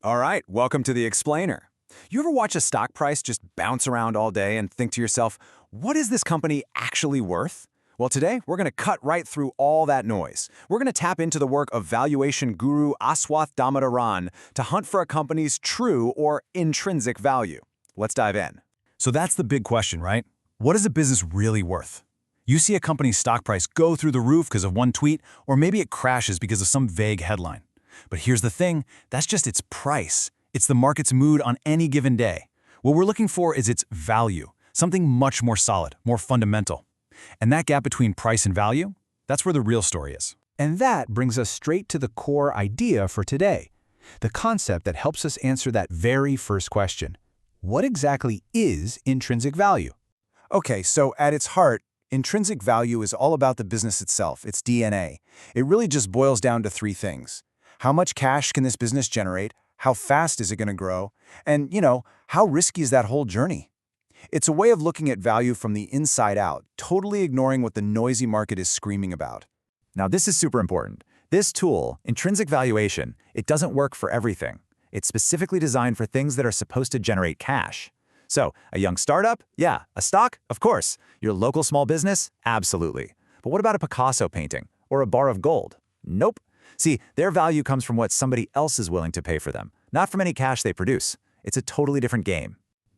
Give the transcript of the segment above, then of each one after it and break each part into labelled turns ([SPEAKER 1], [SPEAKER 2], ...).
[SPEAKER 1] All right, welcome to the Explainer. You ever watch a stock price just bounce around all day and think to yourself, what is this company actually worth? Well, today we're going to cut right through all that noise. We're going to tap into the work of valuation guru Aswath Damodaran to hunt for a company's true or intrinsic value. Let's dive in. So that's the big question, right? What is a business really worth? You see a company's stock price go through the roof because of one tweet, or maybe it crashes because of some vague headline. But here's the thing, that's just its price. It's the market's mood on any given day. What we're looking for is its value, something much more solid, more fundamental. And that gap between price and value, that's where the real story is.
[SPEAKER 2] And that brings us straight to the core idea for today, the concept that helps us answer that very first question. What exactly is intrinsic value?
[SPEAKER 1] Okay, so at its heart, intrinsic value is all about the business itself, its DNA. It really just boils down to three things. How much cash can this business generate? How fast is it going to grow? And, how risky is that whole journey? It's a way of looking at value from the inside out, totally ignoring what the noisy market is screaming about.
[SPEAKER 3] Now, this is super important. This tool, intrinsic valuation, it doesn't work for everything. It's specifically designed for things that are supposed to generate cash. So, a young startup? Yeah. A stock? Of course. Your local small business? Absolutely. But what about a Picasso painting? Or a bar of gold? Nope. See, their value comes from what somebody else is willing to pay for them, not from any cash they produce. It's a totally different game.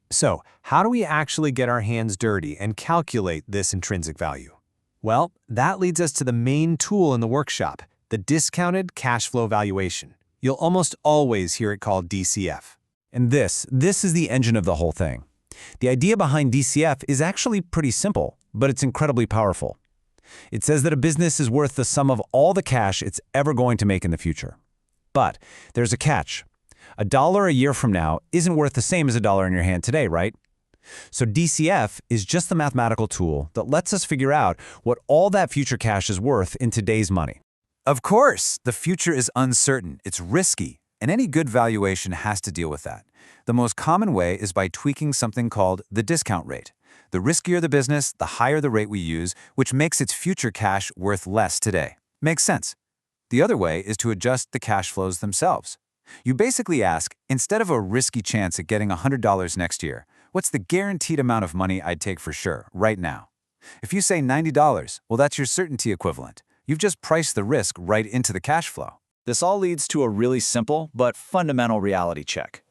[SPEAKER 2] So, how do we actually get our hands dirty and calculate this intrinsic value? Well, that leads us to the main tool in the workshop, the discounted cash flow valuation. You'll almost always hear it called DCF.
[SPEAKER 3] And this is the engine of the whole thing. The idea behind DCF is actually pretty simple, but it's incredibly powerful. It says that a business is worth the sum of all the cash it's ever going to make in the future. But there's a catch. $1 a year from now isn't worth the same as $1 in your hand today, right? So DCF is just the mathematical tool that lets us figure out what all that future cash is worth in today's money.
[SPEAKER 1] Of course, the future is uncertain, it's risky, and any good valuation has to deal with that. The most common way is by tweaking something called the discount rate. The riskier the business, the higher the rate we use, which makes its future cash worth less today. Makes sense. The other way is to adjust the cash flows themselves. You basically ask, instead of a risky chance at getting $100 next year, what's the guaranteed amount of money I'd take for sure, right now? If you say $90, well, that's your certainty equivalent. You've just priced the risk right into the cash flow.
[SPEAKER 3] This all leads to a really simple but fundamental reality check.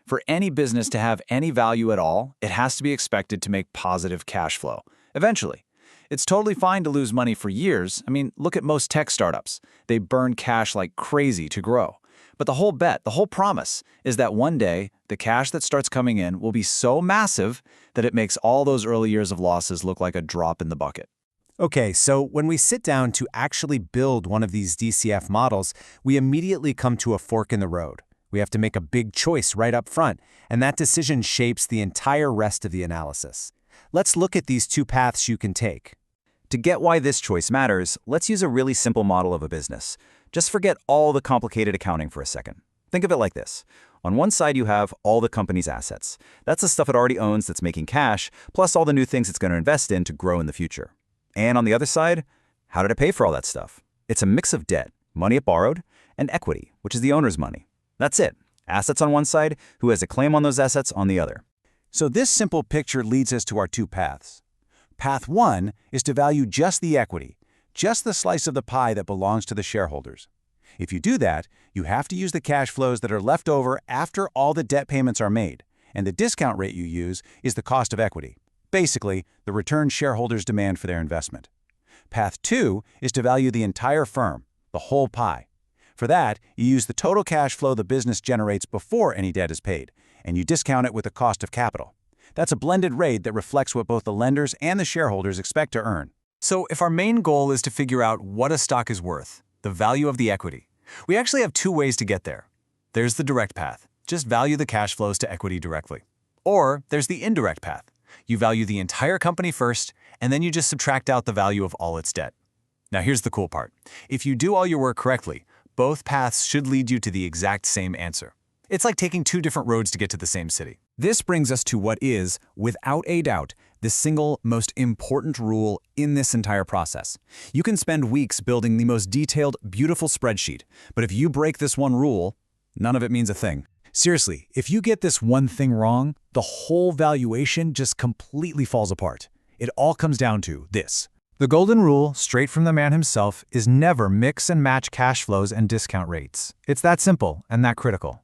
[SPEAKER 3] For any business to have any value at all, it has to be expected to make positive cash flow, eventually. It's totally fine to lose money for years. I mean, look at most tech startups. They burn cash like crazy to grow. But the whole bet, the whole promise, is that one day, the cash that starts coming in will be so massive that it makes all those early years of losses look like a drop in the bucket.
[SPEAKER 2] Okay, so when we sit down to actually build one of these DCF models, we immediately come to a fork in the road. We have to make a big choice right up front, and that decision shapes the entire rest of the analysis. Let's look at these two paths you can take.
[SPEAKER 3] To get why this choice matters, let's use a really simple model of a business. Just forget all the complicated accounting for a second. Think of it like this. On one side, you have all the company's assets. That's the stuff it already owns that's making cash, plus all the new things it's going to invest in to grow in the future. And on the other side, how did it pay for all that stuff? It's a mix of debt, money it borrowed, and equity, which is the owner's money. That's it. Assets on one side, who has a claim on those assets on the other.
[SPEAKER 2] So this simple picture leads us to our two paths. Path one is to value just the equity, just the slice of the pie that belongs to the shareholders. If you do that, you have to use the cash flows that are left over after all the debt payments are made, and the discount rate you use is the cost of equity, basically the return shareholders demand for their investment. Path two is to value the entire firm, the whole pie. For that, you use the total cash flow the business generates before any debt is paid, and you discount it with the cost of capital. That's a blended rate that reflects what both the lenders and the shareholders expect to earn.
[SPEAKER 1] So if our main goal is to figure out what a stock is worth, the value of the equity, we actually have two ways to get there. There's the direct path. Just value the cash flows to equity directly. Or there's the indirect path. You value the entire company first, and then you just subtract out the value of all its debt. Now here's the cool part. If you do all your work correctly, both paths should lead you to the exact same answer. It's like taking two different roads to get to the same city.
[SPEAKER 2] This brings us to what is, without a doubt, the single most important rule in this entire process. You can spend weeks building the most detailed, beautiful spreadsheet, but if you break this one rule, none of it means a thing. Seriously, if you get this one thing wrong, the whole valuation just completely falls apart. It all comes down to this. The golden rule, straight from the man himself, is never mix and match cash flows and discount rates. It's that simple and that critical.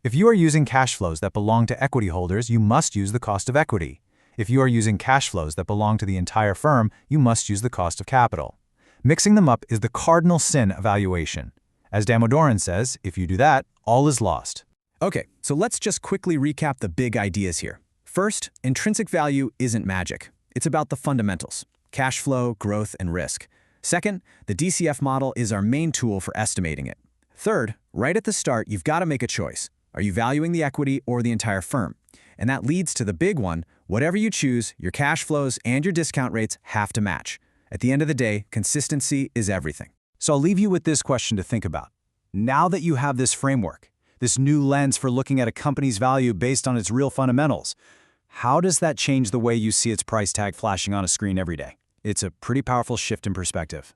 [SPEAKER 2] If you are using cash flows that belong to equity holders, you must use the cost of equity. If you are using cash flows that belong to the entire firm, you must use the cost of capital. Mixing them up is the cardinal sin of valuation. As Damodaran says, if you do that, all is lost.
[SPEAKER 1] Okay, so let's just quickly recap the big ideas here. First, intrinsic value isn't magic. It's about the fundamentals: cash flow, growth, and risk. Second, the DCF model is our main tool for estimating it. Third, right at the start, you've got to make a choice. Are you valuing the equity or the entire firm? And that leads to the big one: whatever you choose, your cash flows and your discount rates have to match. At the end of the day, consistency is everything.
[SPEAKER 2] So I'll leave you with this question to think about. Now that you have this framework, this new lens for looking at a company's value based on its real fundamentals, how does that change the way you see its price tag flashing on a screen every day? It's a pretty powerful shift in perspective.